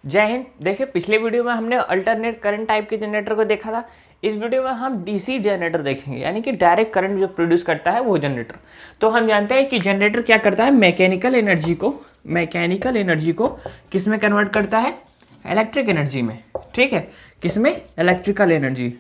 जय हिंद। देखिए, पिछले वीडियो में हमने अल्टरनेट करंट टाइप के जनरेटर को देखा था। इस वीडियो में हम डीसी जनरेटर देखेंगे, यानी कि डायरेक्ट करंट जो प्रोड्यूस करता है वो जनरेटर। तो हम जानते हैं कि जनरेटर क्या करता है, मैकेनिकल एनर्जी को किस में कन्वर्ट करता है, इलेक्ट्रिक एनर्जी में। ठीक है, किस में, इलेक्ट्रिकल एनर्जी।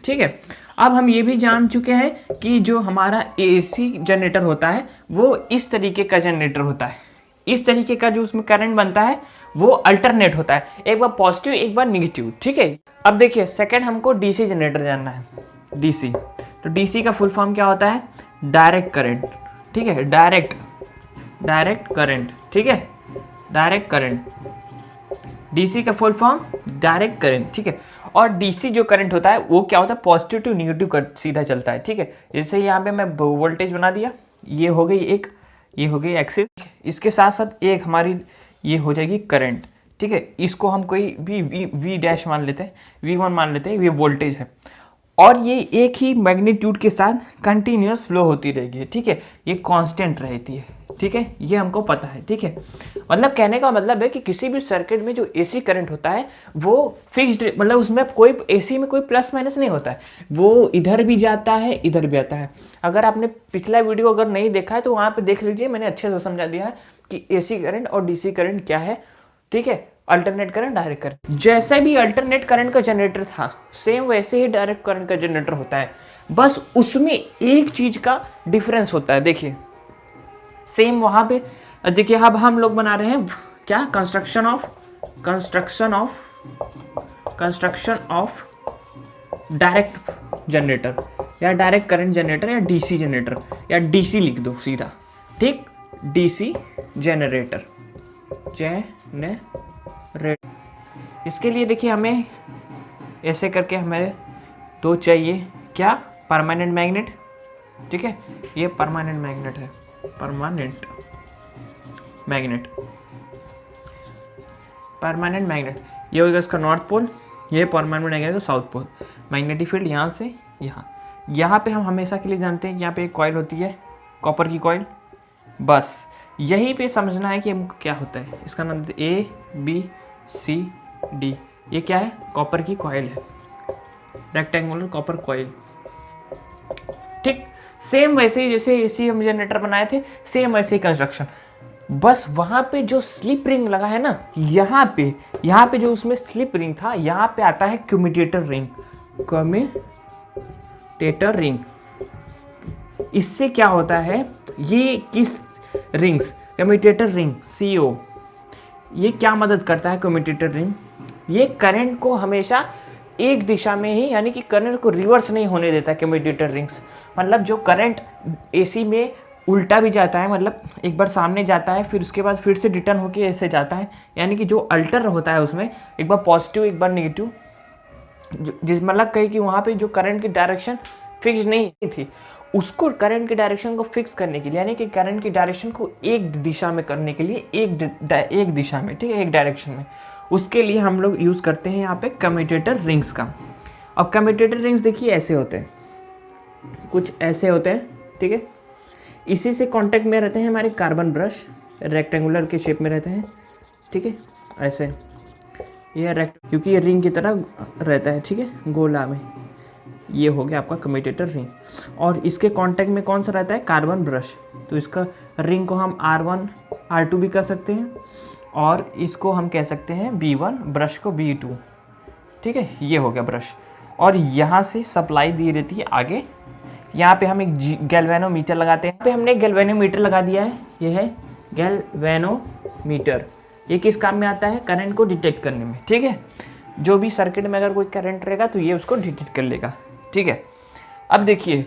ठीक है, अब हम ये भी जान चुके हैं कि जो हमारा एसी जनरेटर होता है वो इस तरीके का जनरेटर होता है। इस तरीके का जो उसमें करंट बनता है वो अल्टरनेट होता है, एक बार पॉजिटिव एक बार निगेटिव। ठीक है, अब देखिए सेकंड हमको डीसी जनरेटर जानना है। डीसी, तो डीसी का फुल फॉर्म क्या होता है, डायरेक्ट करंट। ठीक है, डायरेक्ट करंट। ठीक है, डायरेक्ट करंट, डीसी का फुल फॉर्म डायरेक्ट करंट। ठीक है, और डीसी जो करंट होता है वो क्या होता है, पॉजिटिव टू निगेटिव सीधा चलता है। ठीक है, जैसे यहाँ पे मैं वोल्टेज बना दिया, ये हो गई एक, ये हो गई एक्सिस, इसके साथ साथ एक हमारी ये हो जाएगी करंट। ठीक है, इसको हम कोई भी वी डैश मान लेते हैं, V1 मान लेते हैं, ये वोल्टेज है और ये एक ही मैग्नीट्यूड के साथ कंटिन्यूअस फ्लो होती रहेगी। ठीक है, ये कांस्टेंट रहती है। ठीक है, ये हमको पता है। ठीक है, मतलब कहने का मतलब है कि किसी भी सर्किट में जो एसी करंट होता है वो फिक्स्ड, मतलब उसमें कोई एसी में कोई प्लस माइनस नहीं होता है, वो इधर भी जाता है इधर भी आता है। अगर आपने पिछला वीडियो अगर नहीं देखा है तो वहाँ पे देख लीजिए, मैंने अच्छे से समझा दिया है कि एसी करंट और डीसी करंट क्या है। ठीक है, अल्टरनेट करंट, डायरेक्ट करंट। जैसा भी अल्टरनेट करंट का जनरेटर था सेम वैसे ही डायरेक्ट करंट का जनरेटर होता है, बस उसमें एक चीज का डिफरेंस होता है। देखिए सेम वहां पे, देखिए अब हम लोग बना रहे हैं क्या, कंस्ट्रक्शन ऑफ डायरेक्ट जनरेटर या डायरेक्ट करंट जनरेटर या डीसी जनरेटर, या डीसी लिख दो सीधा। ठीक, डीसी जनरेटर। इसके लिए देखिए हमें ऐसे करके हमें दो चाहिए, क्या, परमानेंट मैग्नेट। ठीक है, ये परमानेंट मैग्नेट है, परमानेंट मैग्नेट। ये होगा इसका नॉर्थ पोल, ये परमानेंट मैग्नेट का साउथ पोल। मैग्नेटिक फील्ड यहाँ से यहाँ पे हम हमेशा के लिए जानते हैं कि यहाँ पे एक कॉइल होती है, कॉपर की कॉइल। बस यहीं पे समझना है कि हमको क्या होता है। इसका नाम ABCD, ये क्या है, कॉपर की कॉइल है, रेक्टेंगुलर कॉपर कॉइल। ठीक, सेम वैसे ही जैसे एसी हम जनरेटर बनाए थे सेम वैसे ही कंस्ट्रक्शन, बस वहां पे जो स्लिप रिंग लगा है ना, यहाँ पे जो उसमें स्लिप रिंग था, यहाँ पे आता है कम्यूटेटर रिंग। इससे क्या होता है, ये किस रिंग्स, कम्यूटेटर रिंग CO, ये क्या मदद करता है कम्यूटेटर रिंग, ये करंट को हमेशा एक दिशा में ही, यानी कि करंट को रिवर्स नहीं होने देता कम्यूटेटर रिंग्स। मतलब जो करंट एसी में उल्टा भी जाता है, मतलब एक बार सामने जाता है फिर उसके बाद फिर से रिटर्न होके ऐसे जाता है, यानी कि जो अल्टर होता है उसमें एक बार पॉजिटिव एक बार निगेटिव, जिस मतलब कहीं कि वहाँ पे जो करंट की डायरेक्शन फिक्स नहीं थी, उसको करंट की डायरेक्शन को फिक्स करने के लिए, यानी कि करंट की डायरेक्शन को एक दिशा में करने के लिए, एक दिशा में, ठीक है, एक डायरेक्शन में, उसके लिए हम लोग यूज़ करते हैं यहाँ पे कम्यूटेटर रिंग्स का। और कम्यूटेटर रिंग्स देखिए ऐसे होते हैं, कुछ ऐसे होते हैं। ठीक है, इसी से कांटेक्ट में रहते हैं हमारे कार्बन ब्रश, रेक्टेंगुलर के शेप में रहते हैं। ठीक है, ऐसे ये क्योंकि ये रिंग की तरह रहता है। ठीक है, गोला में, ये हो गया आपका कम्यूटेटर रिंग। और इसके कांटेक्ट में कौन सा रहता है, कार्बन ब्रश, तो इसका रिंग को हम R1 R2 भी कर सकते हैं, और इसको हम कह सकते हैं B1, ब्रश को B2। ठीक है, ये हो गया ब्रश। और यहाँ से सप्लाई दी रहती है आगे, यहाँ पे हम एक गैल्वेनोमीटर लगाते हैं। यहाँ पे हमने गैल्वेनोमीटर लगा दिया है, ये है गैल्वेनोमीटर। ये किस काम में आता है, करंट को डिटेक्ट करने में। ठीक है, जो भी सर्किट में अगर कोई करंट रहेगा तो ये उसको डिटेक्ट कर लेगा। ठीक है, अब देखिए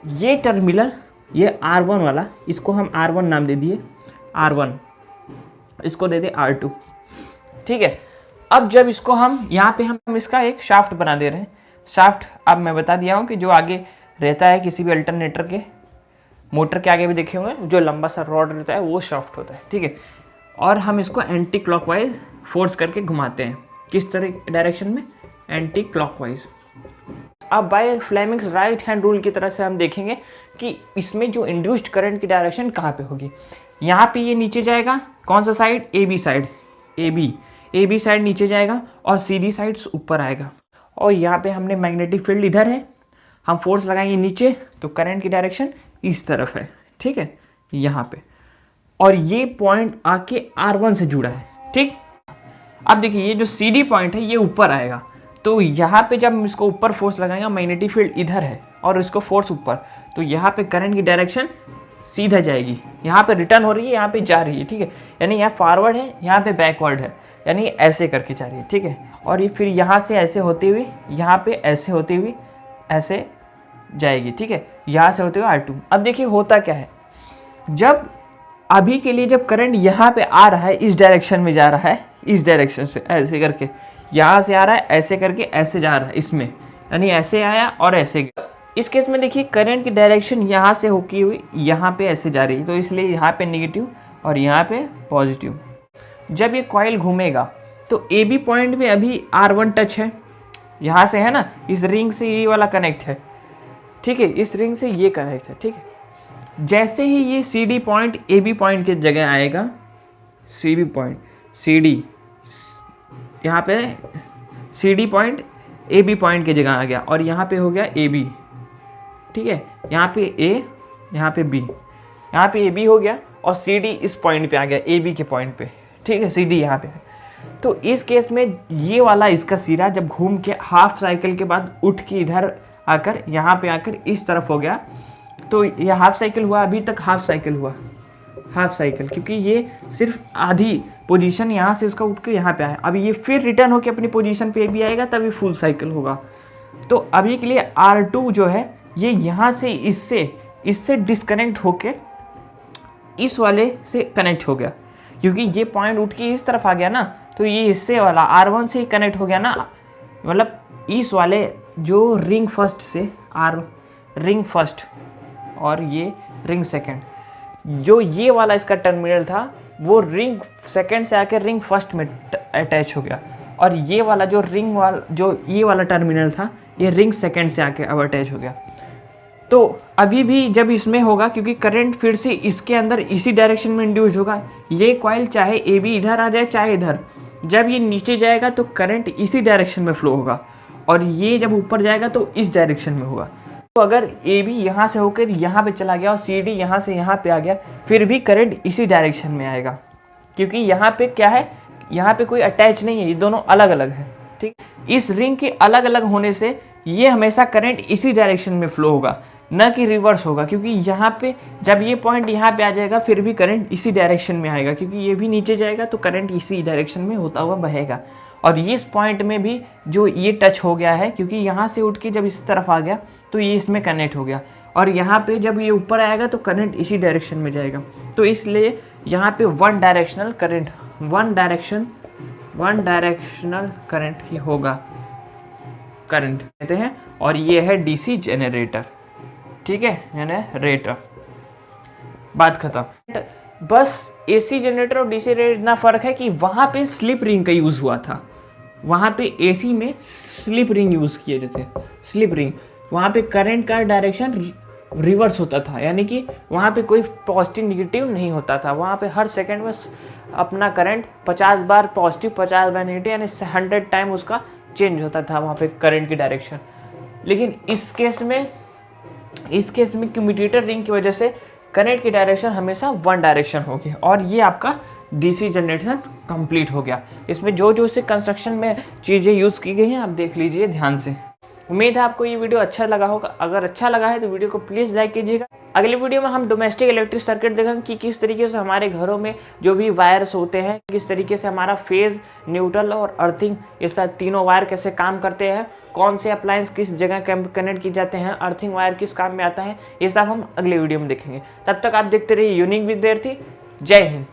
ये टर्मिनल, ये R1 वाला, इसको हम R1 नाम दे दिए, R1, इसको दे दे R2। ठीक है, अब जब इसको हम यहाँ पे हम इसका एक शाफ्ट बना दे रहे हैं। शाफ्ट अब मैं बता दिया हूँ कि जो आगे रहता है किसी भी अल्टरनेटर के, मोटर के आगे भी देखे होंगे जो लंबा सा रॉड रहता है वो शाफ्ट होता है। ठीक है, और हम इसको एंटी क्लॉकवाइज फोर्स करके घुमाते हैं, किस तरह डायरेक्शन में, एंटी क्लॉकवाइज। अब by Fleming's right hand rule की तरह से हम देखेंगे कि इसमें जो इंड्यूस्ड करंट की डायरेक्शन कहाँ पे होगी। यहाँ पे ये नीचे जाएगा, कौन सा side, AB side, A B side नीचे जाएगा और सी डी साइड्स ऊपर आएगा। और यहाँ पे हमने मैग्नेटिक फील्ड इधर है, हम फोर्स लगाएंगे नीचे तो करंट की डायरेक्शन इस तरफ है, ठीक है, यहाँ पे। और ये पॉइंट आके R1 से जुड़ा है, ठीक। अब देखिए ये जो सी डी पॉइंट है ये ऊपर आएगा, तो यहाँ पे जब हम इसको ऊपर फोर्स लगाएंगे, मैग्नेटिक फील्ड इधर है और इसको फोर्स ऊपर, तो यहाँ पे करंट की डायरेक्शन सीधा जाएगी, यहाँ पे रिटर्न हो रही है, यहाँ पे जा रही है, ठीक है। यानी यहाँ फॉरवर्ड है, यहाँ पे बैकवर्ड है, यानी ऐसे करके जा रही है, ठीक है। और ये फिर यहाँ से ऐसे होते हुए यहाँ पे ऐसे होते हुए ऐसे जाएगी, ठीक है, यहाँ से होते हुए R2। अब देखिए होता क्या है, जब अभी के लिए जब करंट यहाँ पे आ रहा है, इस डायरेक्शन में जा रहा है, इस डायरेक्शन से ऐसे करके यहाँ से आ रहा है, ऐसे करके ऐसे जा रहा है इसमें, यानी ऐसे आया और ऐसे गया। इस केस में देखिए करंट की डायरेक्शन यहाँ से होकी हुई यहाँ पे ऐसे जा रही है, तो इसलिए यहाँ पे नेगेटिव और यहाँ पे पॉजिटिव। जब ये कॉइल घूमेगा तो ए बी पॉइंट में अभी R1 टच है, यहाँ से है ना, इस रिंग से ये वाला कनेक्ट है, ठीक है, इस रिंग से ये कनेक्ट है, ठीक है। जैसे ही ये C D point A B point की जगह आएगा, C B point C D, यहाँ पे C D point A B point की जगह आ गया और यहाँ पे हो गया ए बी, ठीक है, यहाँ पे ए, यहाँ पे बी, यहाँ पे ए बी हो गया और सी डी इस पॉइंट पे आ गया, ए बी के पॉइंट पे, ठीक है, सी डी यहाँ पे है। तो इस केस में ये वाला इसका सिरा जब घूम के हाफ साइकिल के बाद उठ के इधर आकर यहाँ पे आकर इस तरफ हो गया, तो ये हाफ साइकिल हुआ, अभी तक हाफ साइकिल हुआ, हाफ साइकिल, क्योंकि ये सिर्फ आधी पोजीशन यहाँ से उसका उठ के यहाँ पे आया। अब ये फिर रिटर्न होकर अपनी पोजीशन पे भी आएगा, तभी फुल साइकिल होगा। तो अभी के लिए R2 जो है ये यहाँ से इससे डिस्कनेक्ट होके इस वाले से कनेक्ट हो गया, क्योंकि ये पॉइंट उठ के इस तरफ आ गया ना, तो ये इससे वाला R1 से कनेक्ट हो गया ना, मतलब इस वाले जो रिंग फर्स्ट से रिंग फर्स्ट और ये रिंग सेकंड, जो ये वाला इसका टर्मिनल था वो रिंग सेकंड से आकर रिंग फर्स्ट में अटैच हो गया, और ये वाला जो ये वाला टर्मिनल था ये रिंग सेकंड से आके अब अटैच हो गया। तो अभी भी जब इसमें होगा, क्योंकि करंट फिर से इसके अंदर इसी डायरेक्शन में इंड्यूस होगा, ये कॉइल चाहे ए बी इधर आ जाए चाहे इधर, जब ये नीचे जाएगा तो करंट इसी डायरेक्शन में फ्लो होगा, और ये जब ऊपर जाएगा तो इस डायरेक्शन में होगा। तो अगर ए बी यहाँ से होकर यहाँ पे चला गया और सी डी यहाँ से यहाँ पे आ गया, फिर भी करंट इसी डायरेक्शन में आएगा, क्योंकि यहाँ पे क्या है, यहाँ पे कोई अटैच नहीं है, ये दोनों अलग अलग है, ठीक। इस रिंग के अलग अलग होने से ये हमेशा करंट इसी डायरेक्शन में फ्लो होगा, न कि रिवर्स होगा, क्योंकि यहाँ पे जब ये पॉइंट यहाँ पे आ जाएगा फिर भी करंट इसी डायरेक्शन में आएगा, क्योंकि ये भी नीचे जाएगा तो करंट इसी डायरेक्शन में होता हुआ बहेगा। और इस पॉइंट में भी जो ये टच हो गया है, क्योंकि यहाँ से उठ के जब इस तरफ आ गया तो ये इसमें कनेक्ट हो गया, और यहाँ पे जब ये ऊपर आएगा तो करंट इसी डायरेक्शन में जाएगा। तो इसलिए यहाँ पे वन डायरेक्शनल करंट ही होगा, करंट कहते हैं। और ये है डीसी जनरेटर, ठीक है, जनरेटर, बात खत्म। बस एसी जनरेटर और डीसी जनरेटर इतना फ़र्क है कि वहाँ पे स्लिप रिंग का यूज़ हुआ था, वहाँ पे एसी में स्लिप रिंग यूज़ किए जाते, स्लिप रिंग, वहाँ पे करंट का डायरेक्शन रिवर्स होता था, यानी कि वहाँ पे कोई पॉजिटिव निगेटिव नहीं होता था, वहाँ पे हर सेकंड में अपना करंट 50 बार पॉजिटिव 50 बार नेगेटिव, यानी 100 टाइम उसका चेंज होता था वहाँ पे करंट की डायरेक्शन। लेकिन इस केस में कम्यूटेटर रिंग की वजह से करंट की डायरेक्शन हमेशा वन डायरेक्शन होगी, और ये आपका डीसी जनरेटर कंप्लीट हो गया। इसमें जो जो से कंस्ट्रक्शन में चीज़ें यूज़ की गई हैं आप देख लीजिए ध्यान से। उम्मीद है आपको ये वीडियो अच्छा लगा होगा, अगर अच्छा लगा है तो वीडियो को प्लीज़ लाइक कीजिएगा। अगले वीडियो में हम डोमेस्टिक इलेक्ट्रिक सर्किट देखेंगे कि किस तरीके से हमारे घरों में जो भी वायर्स होते हैं, किस तरीके से हमारा फेज़, न्यूट्रल और अर्थिंग, ये सब तीनों वायर कैसे काम करते हैं, कौन से अप्लायंस किस जगह कनेक्ट किए जाते हैं, अर्थिंग वायर किस काम में आता है, ये सब हम अगले वीडियो में देखेंगे। तब तक आप देखते रहिए यूनिक विद्यार्थी। जय हिंद।